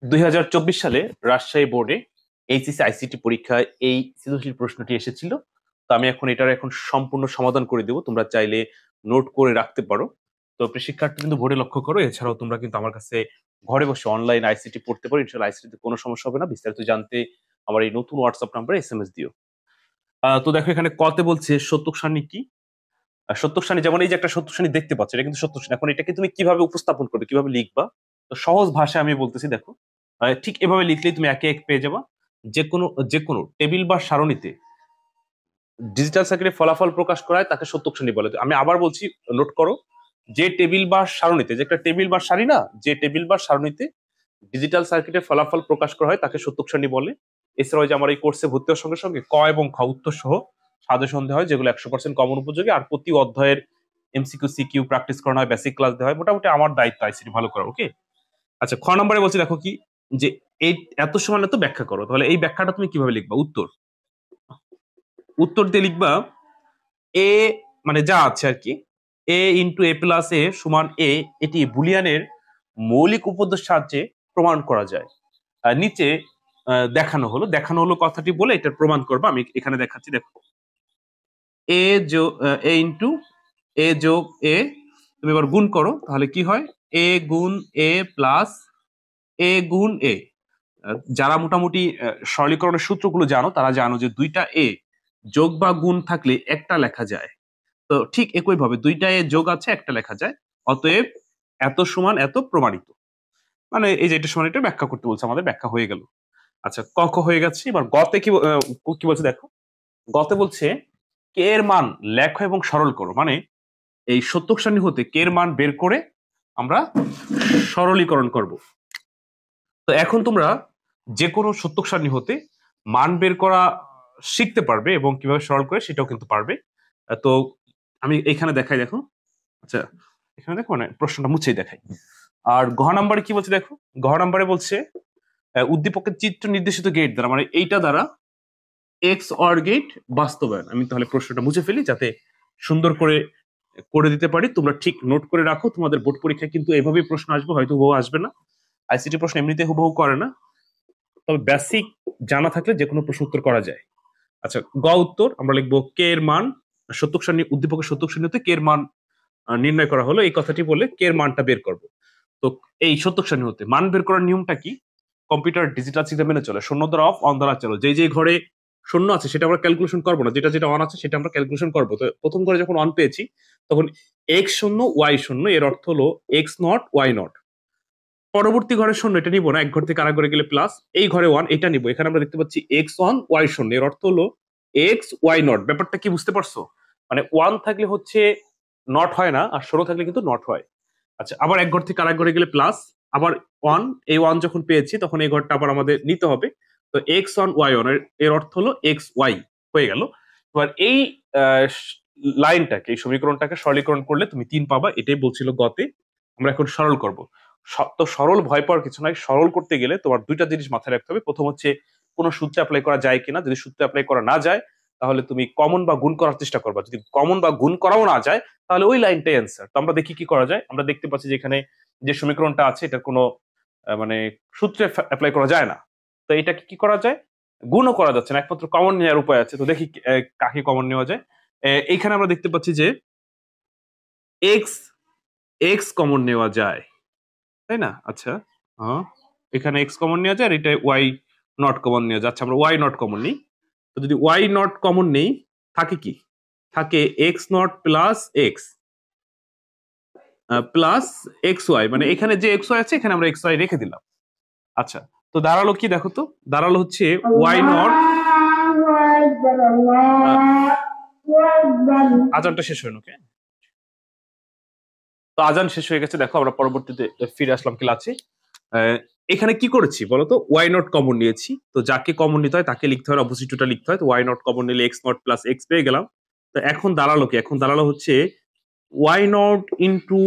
2024 সালে রাজশাহী বোর্ডে HSC ICT পরীক্ষায় এই সৃজনশীল প্রশ্নটি এসেছিল। তো আমি এটার সম্পূর্ণ সমাধান করে দেবো, তোমরা চাইলে নোট করে রাখতে পারো। তো প্রিয় শিক্ষার্থী কিন্তু বোর্ডে লক্ষ্য করো, এছাড়াও তোমরা কিন্তু আমার কাছে ঘরে বসে অনলাইন আইসিটি পড়তে পারো। ইনশাআল্লাহ আইসিটিতে কোনো সমস্যা হবে না। বিস্তারিত জানতে আমার এই নতুন হোয়াটসঅ্যাপ নাম্বারে এসএমএস দিও। তো দেখো এখানে কতে বলছে সত্যক সারণী কি। সত্যক সারণী যেমন এই যে একটা সত্যক সারণী দেখতে পাচ্ছ, এটা কিন্তু সত্যক সারণী। এখন এটাকে তুমি কিভাবে উপস্থাপন করবে, কিভাবে লিখবা? তো সহজ ভাষায় আমি বলতেছি, দেখো ঠিক এভাবে লিখলেই তুমি একে এক পেয়ে যাবা। যে কোনো টেবিল বা সারণীতে ডিজিটাল সার্কিটে ফলাফল প্রকাশ করায় তাকে সত্যক সারণী বলে। আমি আবার বলছি, নোট করো। যে টেবিল বা সারণীতে, যে একটা টেবিল বা সারি না, যে টেবিল বা সারণীতে ডিজিটাল সার্কিটের ফলাফল প্রকাশ করা হয় তাকে সত্যক সারণী বলে। এছাড়াও যে আমার এই কোর্সে ভর্তি হওয়ার সঙ্গে সঙ্গে ক এবং খ উত্তর সহ সাজেশন দেওয়া হয়, যেগুলো 100% কমন উপযোগী। আর প্রতি অধ্যায়ের এমসিকিউ সিকিউ প্র্যাকটিস করানো হয়, বেসিক ক্লাস দেওয়া হয়। মোটামুটি আমার দায়িত্ব আইসিটি ভালো করা। ওকে, আচ্ছা, খ নম্বরে বলছি, দেখো কি, যে এই এত সমান এত ব্যাখ্যা করো। তাহলে এই ব্যাখ্যাটা তুমি কিভাবে লিখবা? উত্তর উত্তর দিয়ে লিখবা এ, মানে যা আছে আর কি, এ ইন্টু এ প্লাস এ সমান এ, এটি বুলিয়ানের মৌলিক উপপাদ্যের সাহায্যে প্রমাণ করা যায়। নিচে দেখানো হলো কথাটি বলে এটার প্রমাণ করবো। আমি এখানে দেখাচ্ছি, দেখো। এ যোগ এ ইন্টু এ যোগ এ, তুমি এবার গুণ করো, তাহলে কি হয়? এ গুণ এ প্লাস এ গুণ এ। যারা মোটামুটি সরলীকরণের সূত্রগুলো জানো, তারা জানো যে দুইটা এ যোগ বা গুণ থাকলে একটা লেখা যায়। তো ঠিক একইভাবে দুইটা এ যোগ আছে, একটা লেখা যায়। অতএব এত সমান এত প্রমাণিত। মানে এই যে এটা সমান এটা ব্যাখ্যা করতে বলছে, আমাদের ব্যাখ্যা হয়ে গেল। আচ্ছা, ক খ হয়ে গেছে। এবার গতে কি বলছে, দেখো। গতে বলছে কে এর মান লেখো এবং সরল করো। মানে এই সত্যক সারণী হতে কে এর মান বের করে আমরা সরলীকরণ করব। তো এখন তোমরা যে কোনো সত্যক সারণী হতে মান বের করা শিখতে পারবে এবং কিভাবে সরল করে সেটাও কিন্তু পারবে। তো আমি এখানে দেখাই, দেখো। আচ্ছা, এখানে দেখো, মানে প্রশ্নটা মুছেই দেখাই। আর ঘ নাম্বারে কি বলছে, দেখো। ঘ নাম্বারে বলছে উদ্দীপকের চিত্র নির্দেশিত গেট দ্বারা, মানে এইটা দ্বারা এক্স অর গেট বাস্তবায়ন। আমি তাহলে প্রশ্নটা মুছে ফেলি যাতে সুন্দর করে করে দিতে পারি। তোমরা ঠিক নোট করে রাখো, তোমাদের বোর্ড পরীক্ষায় কিন্তু এভাবেই প্রশ্ন আসবে, হয়তো হুবহু আসবে না। আইসিটি প্রশ্ন এমনিতে হুবহু করে না, তবে বেসিক জানা থাকলে যে কোনো প্রশ্ন উত্তর করা যায়। আচ্ছা, গ উত্তর আমরা লিখবো কে এর মান, সত্যক সারণী উদ্দীপকের সত্যক সারণীতে কে এর মান নির্ণয় করা হলো, এই কথাটি বলে কে এর মানটা বের করব। তো এই সত্যক সারণী হতে মান বের করার নিয়মটা কি? কম্পিউটার ডিজিটাল সিস্টেম মেনে চলে। শূন্য দ্বারা অফ, অন দ্বারা চালু। যে ঘরে শূন্য আছে সেটা আমরা ক্যালকুলেশন করবো না, যেটা যেটা অন আছে সেটা আমরা ক্যালকুলেশন করবো। তো প্রথম ঘরে যখন অন পেয়েছি, তখন এক্স শূন্য ওয়াই শূন্য, এর অর্থ হলো এক্স নট ওয়াই নট। পরবর্তী ঘরের শূন্য এটা নিবো না, এক ঘর থেকে আরেক ঘরে গেলে প্লাস। এই ঘরে ওয়ান, এটা নিবো। এখানে আমরা দেখতে পাচ্ছি এক্স ওয়ান ওয়াই শূন্য, এর অর্থ হলো এক্স ওয়াই নট। ব্যাপারটা কি বুঝতে পারছো? মানে ওয়ান থাকলে হচ্ছে নট হয় না, আর শূন্য থাকলে কিন্তু নট হয়। আচ্ছা, আবার এক ঘর থেকে আরেক ঘরে গেলে প্লাস, আবার ওয়ান। এই ওয়ান যখন পেয়েছি তখন এই ঘরটা আবার আমাদের নিতে হবে। তো এক্স ওয়ান ওয়াই ওয়ান, এর অর্থ হলো এক্স ওয়াই হয়ে গেল। এবার এই লাইনটাকে, এই সমীকরণটাকে সরলীকরণ করলে তুমি 3 পাবা। এটাই বলছিল গতে। আমরা এখন সরল করব। তো সরল ভয় পাওয়ার কিছু নাই। সরল করতে গেলে তোমার দুইটা জিনিস মাথায় রাখতে হবে। প্রথম হচ্ছে কোনো সূত্র অ্যাপ্লাই করা যায় কিনা। যদি সূত্র অ্যাপ্লাই করা না যায়, তাহলে তুমি কমন বা গুণ করার চেষ্টা করবা। যদি কমন বা গুণ করাও না যায়, তাহলে ওই লাইনটাই অ্যান্সার। তো আমরা দেখি কি করা যায়। আমরা দেখতে পাচ্ছি যে এখানে যে সমীকরণটা আছে, এটার কোনো মানে সূত্রে অ্যাপ্লাই করা যায় না। তো এটাকে কি করা যায়? গুণও করা যাচ্ছে না, একমাত্র কমন নেওয়ার উপায় আছে। তো দেখি কাকে কমন নেওয়া যায়। এইখানে আমরা দেখতে পাচ্ছি যে এক্স এক্স কমন নেওয়া যায়, তাই না? আচ্ছা, হ্যাঁ, এখানে এক্স কমন নেওয়া যায়, আর এটা ওয়াই নট কমন নেওয়া যাচ্ছে। আমরা ওয়াই নট কমন নিই। তো যদি ওয়াই নট কমন নেই, থাকে কি? থাকে X naught plus X plus X Y. মানে এখানে যে এক্স ওয়াই আছে, এখানে আমরা এক্স ওয়াই রেখে দিলাম। আচ্ছা, তো দাঁড়ালো কি, দেখো তো। দাঁড়ালো হচ্ছে ওয়াই নট। আজানটা শেষ হয়ে ওকে। তো আজান শেষ হয়ে গেছে, দেখো আমরা পরবর্তীতে ফিরে আসলাম ক্লাসে। এখানে কি করেছি বলতো? ওয়াই নট কমন নিয়েছি। তো যাকে কমন নিতে হয় তাকে লিখতে হয়, অপোজিটটা লিখতে হয়। তো ওয়াই নট কমন নিলে এক্স নট প্লাস এক্স পেয়ে গেলাম। তো এখন দাঁড়ালো কি? এখন দাঁড়ালো হচ্ছে ওয়াই নট ইন্টু,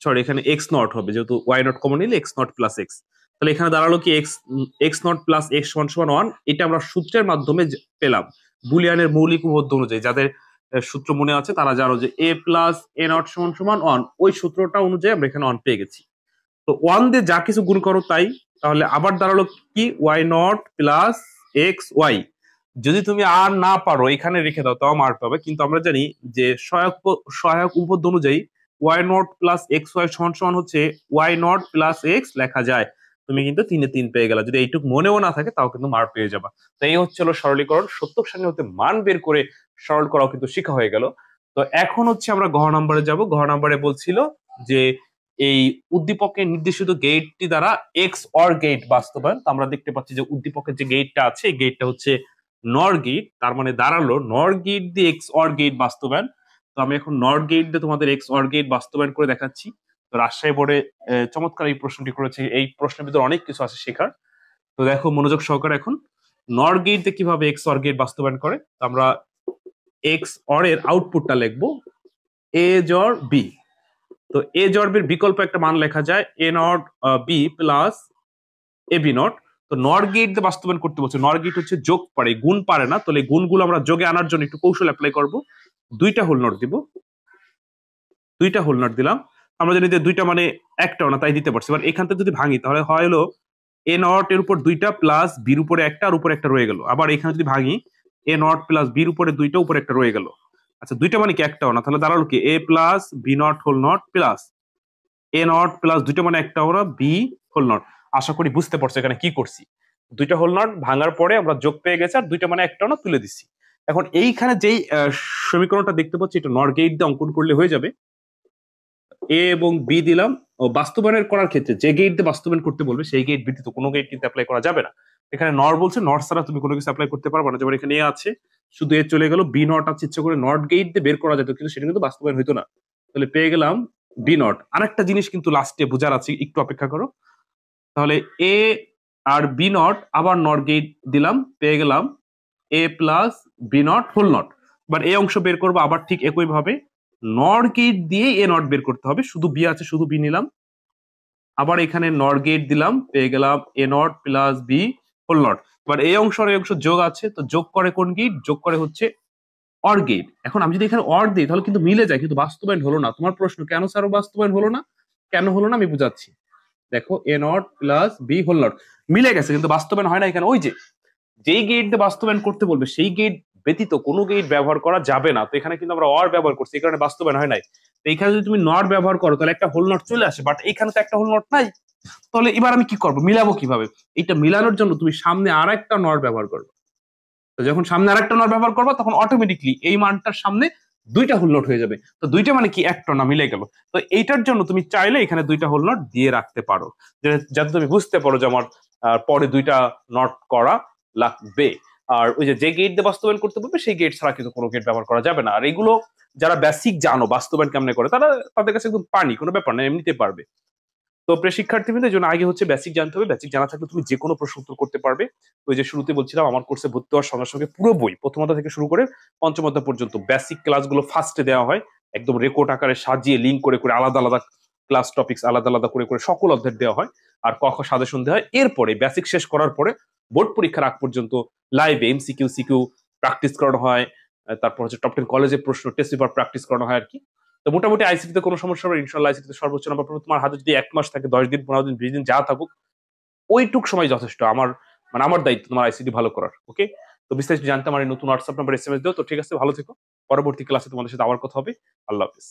সরি, এখানে এক্স নট হবে, যেহেতু ওয়াই নট কমন নিলে এক্স নট প্লাস এক্স। তাহলে এখানে দাঁড়ালো কি x x naught plus x সমান সমান ওয়ান। এটা আমরা সূত্রের মাধ্যমে পেলাম, বুলিয়ানের মৌলিক উপপাদ্য অনুযায়ী। যাদের সূত্র মনে আছে তারা জানো যে এ প্লাস এ নট সমান সমান ওয়ান। ওই সূত্রটা অনুযায়ী আমরা এখানে ওয়ান পেয়ে গেছি। তো 1 দিয়ে যা কিছু গুণ করো তাই, তাহলে আবার দাঁড়ালো কি Y naught plus X Y. যদি তুমি আর না পারো এখানে রেখে দাও তাও মার্ক পাবে, কিন্তু আমরা জানি যে সহায়ক উপপাদ্য অনুযায়ী Y naught plus X Y সমান সমান হচ্ছে ওয়াই নট প্লাস এক্স লেখা যায়। তুমি কিন্তু 3-3 পেয়ে গেলা, যদি এইটুক মনেও না থাকে তাও কিন্তু মার্ক পেয়ে যাবা। তো এই হচ্ছে হলো সরলীকরণ, সত্যক সারণী হতে মান বের করে সরল করাও কিন্তু শেখা হয়ে গেল। তো এখন হচ্ছে আমরা ঘ নাম্বারে যাব। ঘ নাম্বারে বলছিল যে এই উদ্দীপকের নির্দেশিত গেটটি দ্বারা এক্স অর গেট বাস্তবায়ন। তো আমরা দেখতে পাচ্ছি যে উদ্দীপকের যে গেটটা আছে এই গেটটা হচ্ছে নর গেট, তার মানে দাঁড়ালো নর গেট দিয়ে এক্স অর গেট বাস্তবায়ন। তো আমি এখন নর গেট দিয়ে তোমাদের এক্স অর গেট বাস্তবায়ন করে দেখাচ্ছি। তো রাজশাহী বোর্ডে চমৎকার এই প্রশ্নটি করেছে, এই প্রশ্নের ভিতরে অনেক কিছু আছে শেখার। তো দেখো মনোযোগ সহকারে, এখন নর গেট দিয়ে কিভাবে এক্স অর গেট বাস্তবায়ন করে। তো আমরা এক্স অর এর আউটপুটটা লিখবো এ জর বি। তো এ জর বির বিকল্প একটা মান লেখা যায় A not B plus A B not. তো নর গেট দিয়ে বাস্তবায়ন করতে বলছে, নর গেট হচ্ছে যোগ পারে, গুণ পারে না। তাহলে গুণগুলো আমরা যোগে আনার জন্য একটু কৌশল অ্যাপ্লাই করব। দুইটা হোল নট দিব, দুইটা হোল নট দিলাম। আমরা জানি যে দুইটা মানে একটাও না, তাই দিতে পারছি। এবার এখান থেকে যদি ভাঙি তাহলে হয় হলো এ নট এর উপর দুইটা প্লাস বির উপরে একটা আর উপরে একটা রয়ে গেল। আবার এখানে যদি ভাঙি এ নট প্লাস বির উপরে দুইটা উপরে একটা রয়ে গেল। আচ্ছা দুইটা মানে কি একটাও না, তাহলে দাঁড়ালো কি A plus B not whole not plus A not plus দুইটা মানে একটা ওরা বি হোল নট। আশা করি বুঝতে পারছো এখানে কি করছি। দুইটা হোল নট ভাঙার পরে আমরা যোগ পেয়ে গেছি আর দুইটা মানে একটা না তুলে দিচ্ছি। এখন এইখানে যেই সমীকরণটা দেখতে পাচ্ছি এটা নর গেট দিয়ে অঙ্কন করলে হয়ে যাবে। এ এবং বি দিলাম। ও বাস্তবায়নের করার ক্ষেত্রে যে গেট দিয়ে বাস্তবায়ন করতে বলবে সেই গেট ব্যতীত কোনো গেট কিন্তু অ্যাপ্লাই করা যাবে না। এখানে নর বলছে, নর ছাড়া তুমি কোনো কিছু অ্যাপ্লাই করতে পারবে না। যেমন এখানে এ আছে, শুধু এ চলে গেল, বি নট আছে ইচ্ছা করে নট গেট দিয়ে বের করা যেত কিন্তু সেটা কিন্তু বাস্তবায়ন হইতো না। তাহলে পেয়ে গেলাম বি নট। আরেকটা জিনিস কিন্তু লাস্টে বোঝার আছে, একটু অপেক্ষা করো। তাহলে এ আর বি নট আবার নট গেট দিলাম, পেয়ে গেলাম A plus B not whole not. এবার এই অংশ বের করবো আবার ঠিক একই ভাবে, নর গেট দিয়ে এ নট বের করতে হবে। শুধু বি আছে, শুধু বি নিলাম, আবার এখানে নর গেট দিলাম, পেয়ে গেলাম A not plus B whole not. এবার এই অংশ আর এই অংশ যোগ আছে, তো যোগ করে কোন গেট? যোগ করে হচ্ছে অর গেট। এখন আমি যদি এখানে অর দিই তাহলে কিন্তু মিলে যায়, কিন্তু বাস্তবায়ন হলো না। তোমার প্রশ্ন কেন স্যার বাস্তবায়ন হলো না? কেন হলো না আমি বুঝাচ্ছি। দেখো A not plus B whole not মিলে গেছে কিন্তু বাস্তবায়ন হয় না। এখানে ওই যে যেই গেট দিয়ে বাস্তবায়ন করতে বলবে সেই গেট ব্যতীত কোনো গেট ব্যবহার করা যাবে না। তো এখানে কিন্তু আমরা অর ব্যবহার করছি, এই কারণে বাস্তবায়ন হয় নাই। তো এখানে যদি তুমি নট ব্যবহার করো তাহলে একটা হোল নট চলে আসে, বাট এখানে তো একটা হোল নট নাই। তাহলে এবার আমি কি করবো, মিলাবো কিভাবে? এটা মিলানোর জন্য তুমি সামনে আর একটা নট ব্যবহার করবে। তো যখন সামনে আর একটা নট ব্যবহার করবো তখন অটোমেটিকলি এই মানটার সামনে দুইটা হোল নট হয়ে যাবে। তো দুইটা মানে কি একটা না, মিলে গেল। তো এইটার জন্য তুমি চাইলে এখানে দুইটা হোল নট দিয়ে রাখতে পারো, যাতে তুমি বুঝতে পারো যে আমার পরে দুইটা নট করা লাগবে। আর ওই যে গেট দিয়ে বাস্তবায়ন করতে বলবে সেই গেট ছাড়া কিন্তু কোনো গেট ব্যবহার করা যাবে না। আর এগুলো যারা বেসিক জানো বাস্তবায়ন কেমনে করে তারা, তাদের কাছে একদম পানি, কোনো ব্যাপার না, এমনিতে পারবে। তো প্রিয় শিক্ষার্থীদের জন্য আগে হচ্ছে বেসিক জানতে হবে। বেসিক জানা থাকলে তুমি যে কোনো প্রশ্ন উত্তর করতে পারবে। ওই যে শুরুতে বলছিলাম আমার কোর্সে ভর্তি হওয়ার সঙ্গে সঙ্গে পুরো বই প্রথম অধ্যায় থেকে শুরু করে পঞ্চম অধ্যায় পর্যন্ত বেসিক ক্লাসগুলো ফার্স্টে দেওয়া হয়, একদম রেকর্ড আকারে সাজিয়ে লিঙ্ক করে করে আলাদা আলাদা ক্লাস টপিকস আলাদা আলাদা করে করে সকল অধ্যায় দেওয়া হয়। আর ক খ সাজেশন দেওয়া হয়। এরপরে বেসিক শেষ করার পরে বোর্ড পরীক্ষার আগ পর্যন্ত লাইভে এমসিকিউ সিকিউ প্র্যাকটিস করানো হয়। তারপর হচ্ছে টপ 10 কলেজের প্রশ্ন টেস্ট পেপার প্র্যাকটিস করানো হয় আর কি। তো মোটামুটি আইসিটিতে কোনো সমস্যা হবে ইনশাল্লাহ। আইসিটিতে সর্বোচ্চ নাম্বার পাবো। তোমার হাতে যদি 1 মাস থাকে, 10 দিন, 15 দিন, 20 দিন যা থাকুক, ওইটুক সময় যথেষ্ট। আমার মানে আমার দায়িত্ব তোমার আইসিটি ভালো করার। ওকে, তো বিস্তারিত জানতে আমার এই নতুন হোয়াটসঅ্যাপ নাম্বার এসএমএস দাও। তো ঠিক আছে, ভালো থেকো। পরবর্তী ক্লাসে তোমাদের সাথে আবার কথা হবে। আল্লাহ হাফিজ।